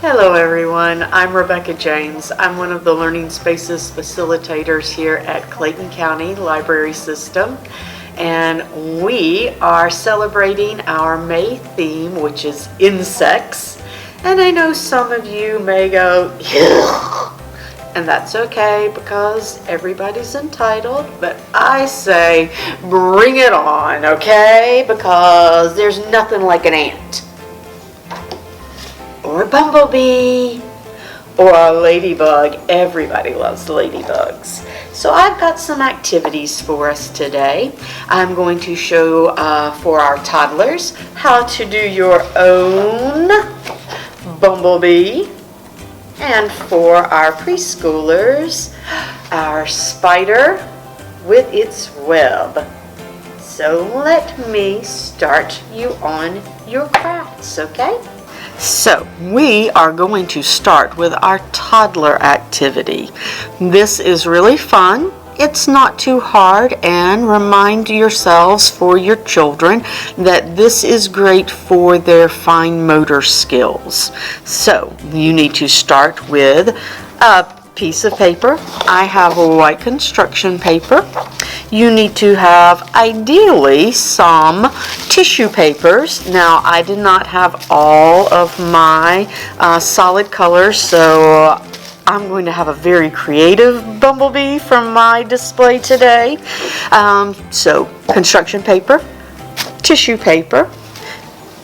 Hello everyone, I'm Rebecca James. I'm one of the Learning Spaces facilitators here at Clayton County Library System, and we are celebrating our May theme, which is insects. And I know some of you may go, "Ugh," and that's okay because everybody's entitled, but I say bring it on, okay? Because there's nothing like an ant, or a bumblebee, or a ladybug. Everybody loves ladybugs. So I've got some activities for us today. I'm going to show for our toddlers how to do your own bumblebee, and for our preschoolers, our spider with its web. So let me start you on your crafts, okay? So we are going to start with our toddler activity. This is really fun. It's not too hard, and remind yourselves for your children that this is great for their fine motor skills. So you need to start with a piece of paper. I have a white construction paper. You need to have ideally some tissue papers. Now I did not have all of my solid colors, so I'm going to have a very creative bumblebee from my display today. So construction paper, tissue paper.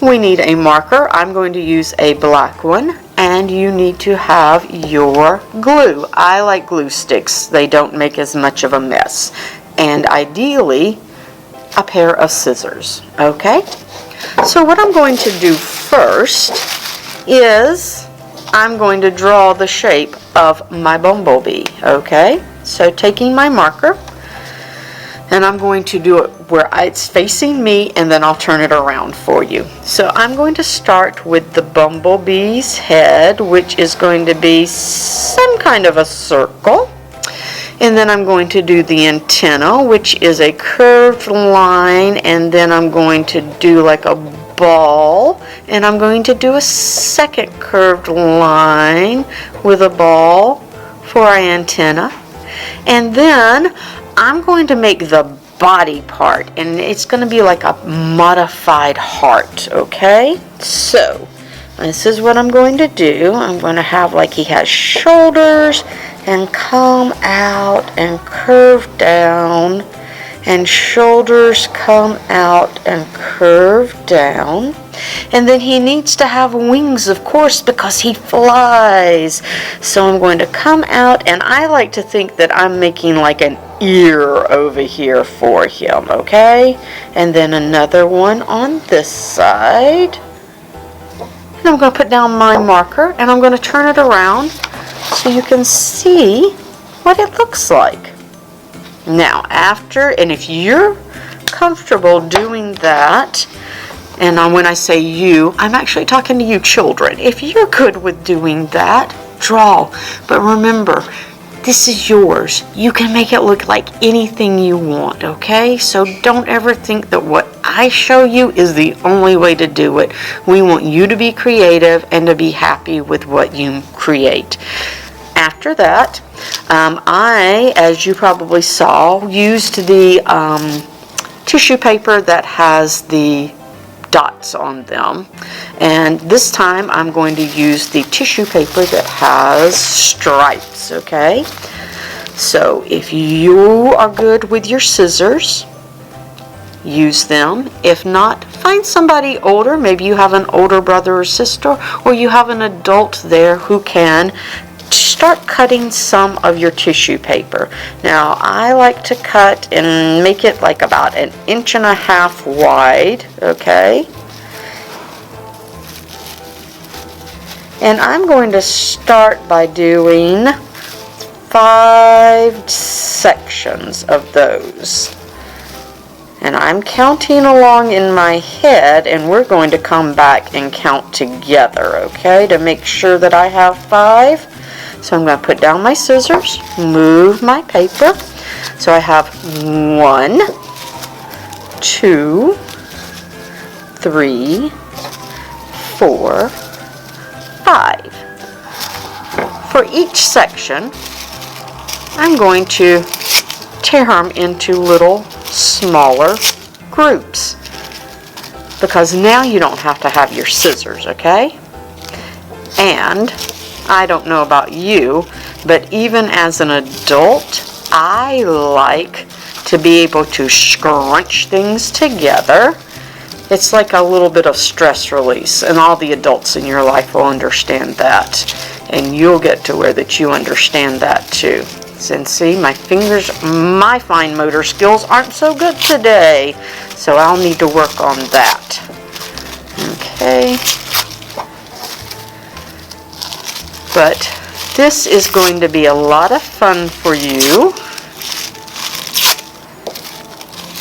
We need a marker. I'm going to use a black one. And you need to have your glue. I like glue sticks. They don't make as much of a mess. And ideally, a pair of scissors, okay? So what I'm going to do first is I'm going to draw the shape of my bumblebee, okay? So taking my marker, and I'm going to do it where it's facing me, and then I'll turn it around for you. So I'm going to start with the bumblebee's head, which is going to be some kind of a circle. And then I'm going to do the antenna, which is a curved line, and then I'm going to do like a ball, and I'm going to do a second curved line with a ball for our antenna. And then I'm going to make the body part, and it's going to be like a modified heart, okay? So this is what I'm going to do. I'm going to have like he has shoulders and come out and curve down, and shoulders come out and curve down. And then he needs to have wings, of course, because he flies. So I'm going to come out, and I like to think that I'm making like an ear over here for him, okay? And then another one on this side. And I'm going to put down my marker, and I'm going to turn it around so you can see what it looks like. Now after, and if you're comfortable doing that, and when I say you, I'm actually talking to you children. If you're good with doing that, draw. But remember, this is yours. You can make it look like anything you want, okay? So don't ever think that what I show you is the only way to do it. We want you to be creative and to be happy with what you create. After that, I, as you probably saw, used the tissue paper that has the dots on them, and this time I'm going to use the tissue paper that has stripes, okay? So if you are good with your scissors, use them. If not, find somebody older. Maybe you have an older brother or sister, or you have an adult there who can start cutting some of your tissue paper. Now I like to cut and make it like about 1.5 inches wide, okay? And I'm going to start by doing 5 sections of those. And I'm counting along in my head, and we're going to come back and count together, okay, to make sure that I have 5. So I'm going to put down my scissors, move my paper. So I have 1, 2, 3, 4, 5. for each section, I'm going to tear them into little smaller groups, because now you don't have to have your scissors, okay? And I don't know about you, but even as an adult, I like to be able to scrunch things together. It's like a little bit of stress release, and all the adults in your life will understand that. And you'll get to where that you understand that too. And see, my fine motor skills aren't so good today, so I'll need to work on that. Okay. But this is going to be a lot of fun for you.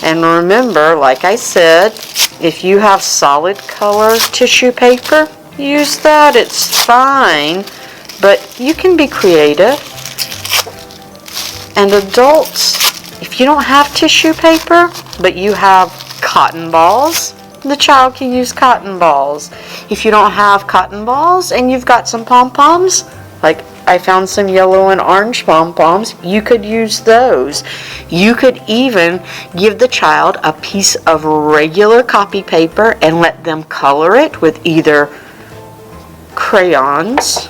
And remember, like I said, if you have solid color tissue paper, use that. It's fine. But you can be creative. And adults, if you don't have tissue paper, but you have cotton balls, the child can use cotton balls. If you don't have cotton balls and you've got some pom-poms, like I found some yellow and orange pom-poms, you could use those. You could even give the child a piece of regular copy paper and let them color it with either crayons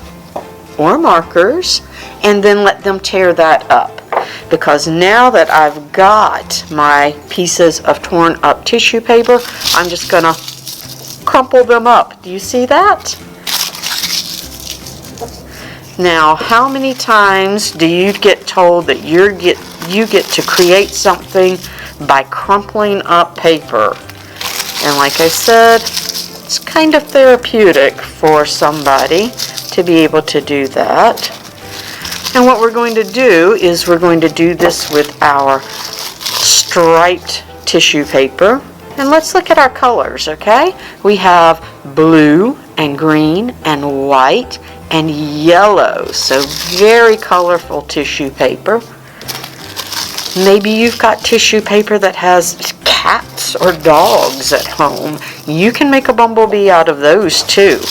or markers, and then let them tear that up. Because now that I've got my pieces of torn up tissue paper, I'm just going to crumple them up. Do you see that? Now, how many times do you get told that you get to create something by crumpling up paper? And like I said, it's kind of therapeutic for somebody to be able to do that. And what we're going to do is we're going to do this with our striped tissue paper. And let's look at our colors, okay? We have blue and green and white and yellow. So very colorful tissue paper. Maybe you've got tissue paper that has cats or dogs at home. You can make a bumblebee out of those too.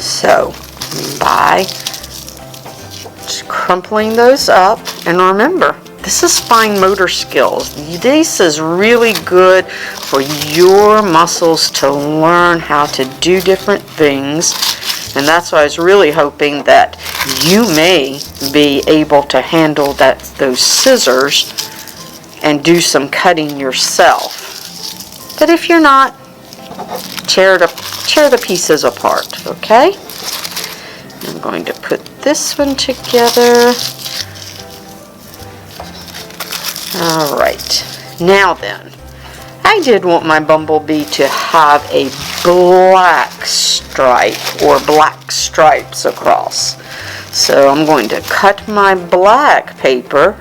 So by crumpling those up, and remember, this is fine motor skills. This is really good for your muscles to learn how to do different things. And that's why I was really hoping that you may be able to handle those scissors and do some cutting yourself. But if you're not, tear the pieces apart, okay? I'm going to put this one together. All right, now then, I did want my bumblebee to have a black stripe or black stripes across. So I'm going to cut my black paper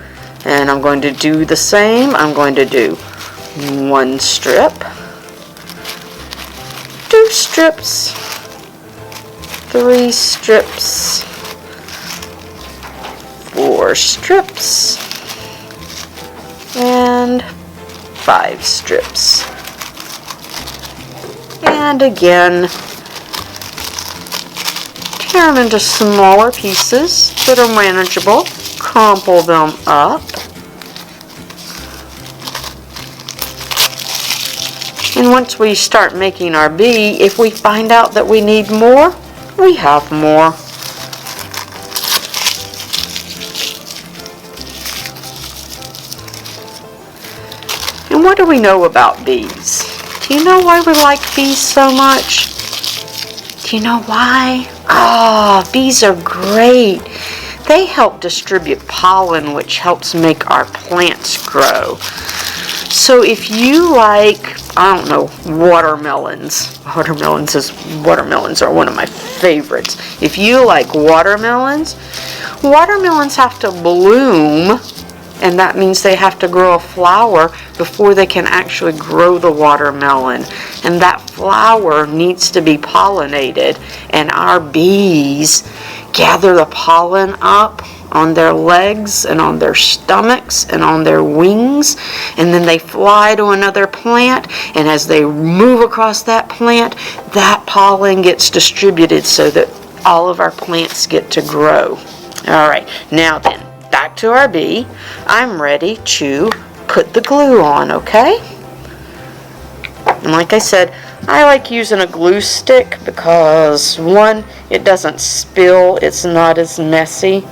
and I'm going to do the same. I'm going to do one strip, two strips, three strips, four strips, and 5 strips. And again, tear them into smaller pieces that are manageable. Crumple them up. And once we start making our bee, if we find out that we need more, we have more. And what do we know about bees? Do you know why we like bees so much? Do you know why? Oh, bees are great. They help distribute pollen, which helps make our plants grow. So if you like, I don't know, watermelons. Watermelons are one of my favorites. If you like watermelons, watermelons have to bloom, and that means they have to grow a flower before they can actually grow the watermelon. And that flower needs to be pollinated, and our bees gather the pollen up on their legs and on their stomachs and on their wings, and then they fly to another plant, and as they move across that plant, that pollen gets distributed so that all of our plants get to grow. All right, now then, back to our bee. I'm ready to put the glue on, okay? And like I said, I like using a glue stick because, one, it doesn't spill, it's not as messy.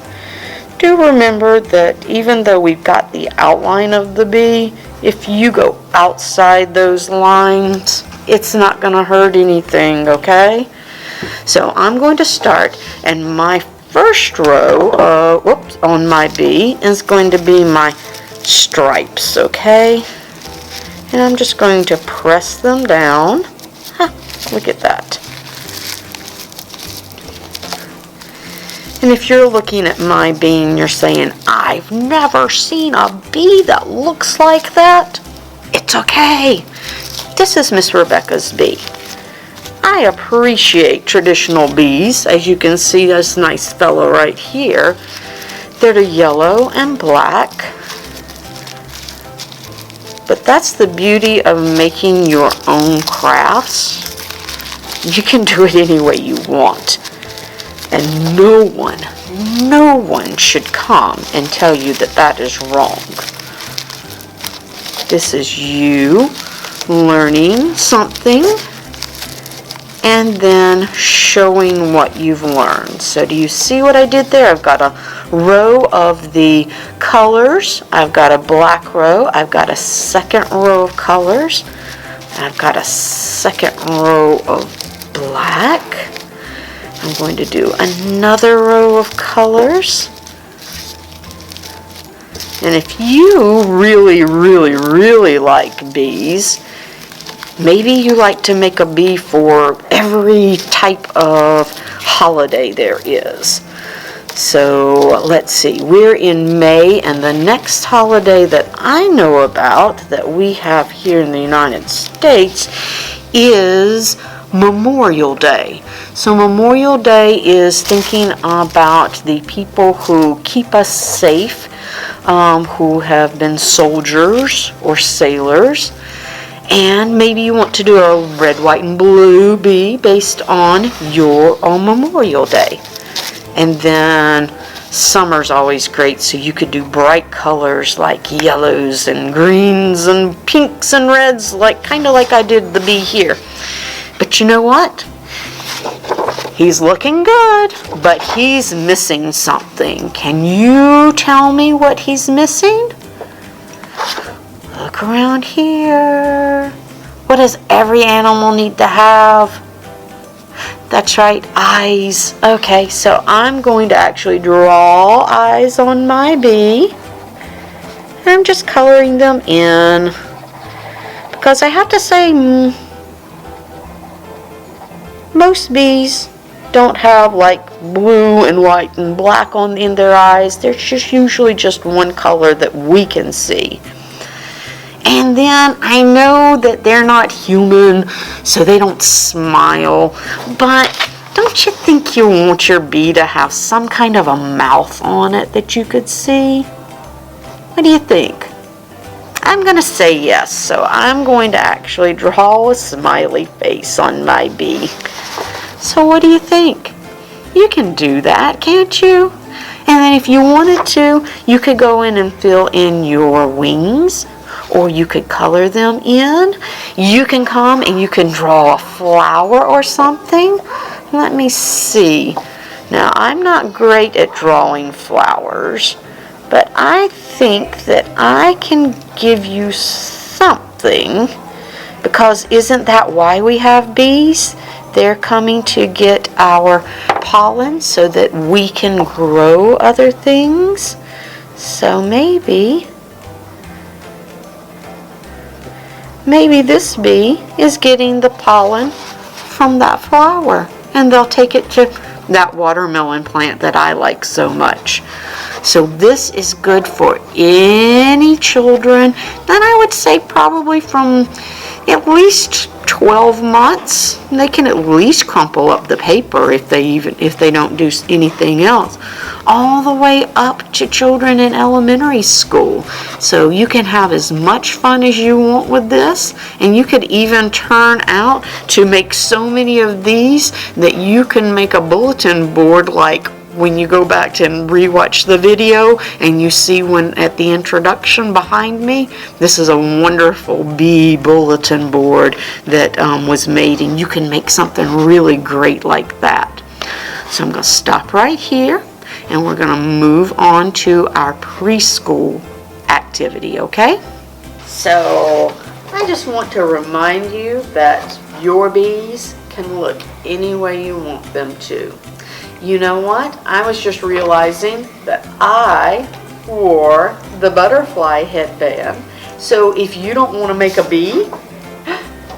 Do remember that even though we've got the outline of the bee, if you go outside those lines, it's not going to hurt anything, okay? So I'm going to start, and my first row on my bee is going to be my stripes, okay? And I'm just going to press them down. Look at that. And if you're looking at my bee and you're saying, I've never seen a bee that looks like that, it's okay. This is Miss Rebecca's bee. I appreciate traditional bees. As you can see, this nice fellow right here. They're yellow and black. But that's the beauty of making your own crafts. You can do it any way you want. And no one should come and tell you that that is wrong. This is you learning something and then showing what you've learned. So do you see what I did there? I've got a row of the colors. I've got a black row. I've got a second row of colors. I've got a second row of black. I'm going to do another row of colors. And if you really like bees, maybe you like to make a bee for every type of holiday there is. So let's see, we're in May, and the next holiday that I know about that we have here in the United States is Memorial Day. So Memorial Day is thinking about the people who keep us safe, who have been soldiers or sailors. And maybe you want to do a red, white, and blue bee based on Memorial Day. And then summer's always great, so you could do bright colors like yellows and greens and pinks and reds, kind of like I did the bee here. But you know what? He's looking good, but he's missing something. Can you tell me what he's missing? Look around here. What does every animal need to have? That's right, eyes. Okay, so I'm going to actually draw eyes on my bee. I'm just coloring them in because I have to say most bees don't have blue and white and black in their eyes. There's just usually just one color that we can see. And then I know that they're not human, so they don't smile, but don't you think you want your bee to have some kind of a mouth on it that you could see? What do you think? I'm going to say yes, so I'm going to actually draw a smiley face on my bee. So what do you think? You can do that, can't you? And then if you wanted to, you could go in and fill in your wings, or you could color them in. You can come and you can draw a flower or something. Let me see. Now, I'm not great at drawing flowers, but I think that I can give you something, because isn't that why we have bees? They're coming to get our pollen so that we can grow other things. So maybe this bee is getting the pollen from that flower, and they'll take it to that watermelon plant that I like so much. So this is good for any children, and I would say probably from at least 12 months. They can at least crumple up the paper if they don't do anything else. all the way up to children in elementary school. So you can have as much fun as you want with this, and you could even turn out to make so many of these that you can make a bulletin board, like when you go back to and rewatch the video and you see when at the introduction behind me, this is a wonderful bee bulletin board that was made, and you can make something really great like that. So I'm going to stop right here, and we're going to move on to our preschool activity, okay? So I just want to remind you that your bees can look any way you want them to. You know what? I was just realizing that I wore the butterfly headband. So if you don't want to make a bee,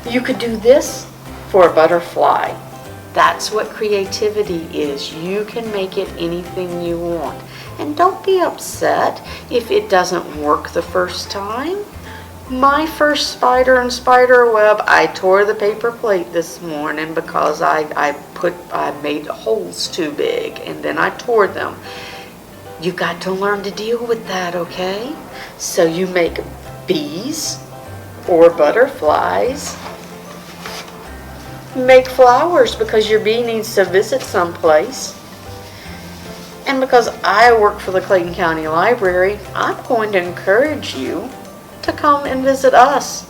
you could do this for a butterfly. That's what creativity is. You can make it anything you want. And don't be upset if it doesn't work the first time. My first spider and spider web, I tore the paper plate this morning because I made holes too big, and then I tore them. You got to learn to deal with that, okay? So you make bees or butterflies. Make flowers because your bee needs to visit someplace. And because I work for the Clayton County Library, I'm going to encourage you to come and visit us.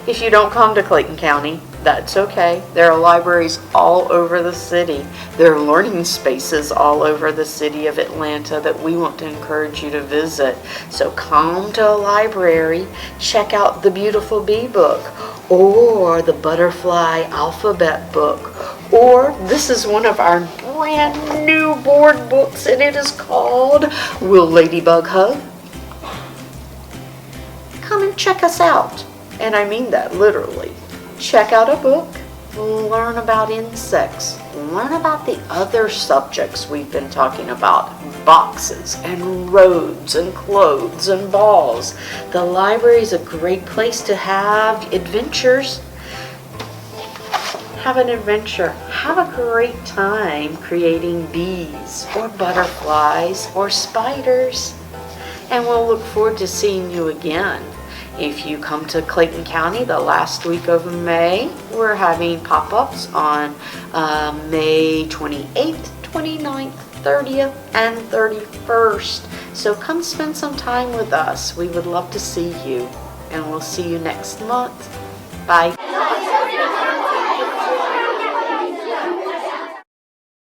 If you don't come to Clayton County, that's okay. There are libraries all over the city. There are learning spaces all over the city of Atlanta that we want to encourage you to visit. So come to a library, check out the Beautiful Bee book, or the Butterfly Alphabet book, or this is one of our brand new board books, and it is called Will Ladybug Hug? Come and check us out. And I mean that literally. Check out a book, learn about insects, learn about the other subjects we've been talking about, boxes and roads and clothes and balls. The library is a great place to have adventures. Have an adventure. Have a great time creating bees or butterflies or spiders. And we'll look forward to seeing you again. If you come to Clayton County the last week of May, we're having pop-ups on May 28th, 29th, 30th, and 31st. So come spend some time with us. We would love to see you. And we'll see you next month. Bye.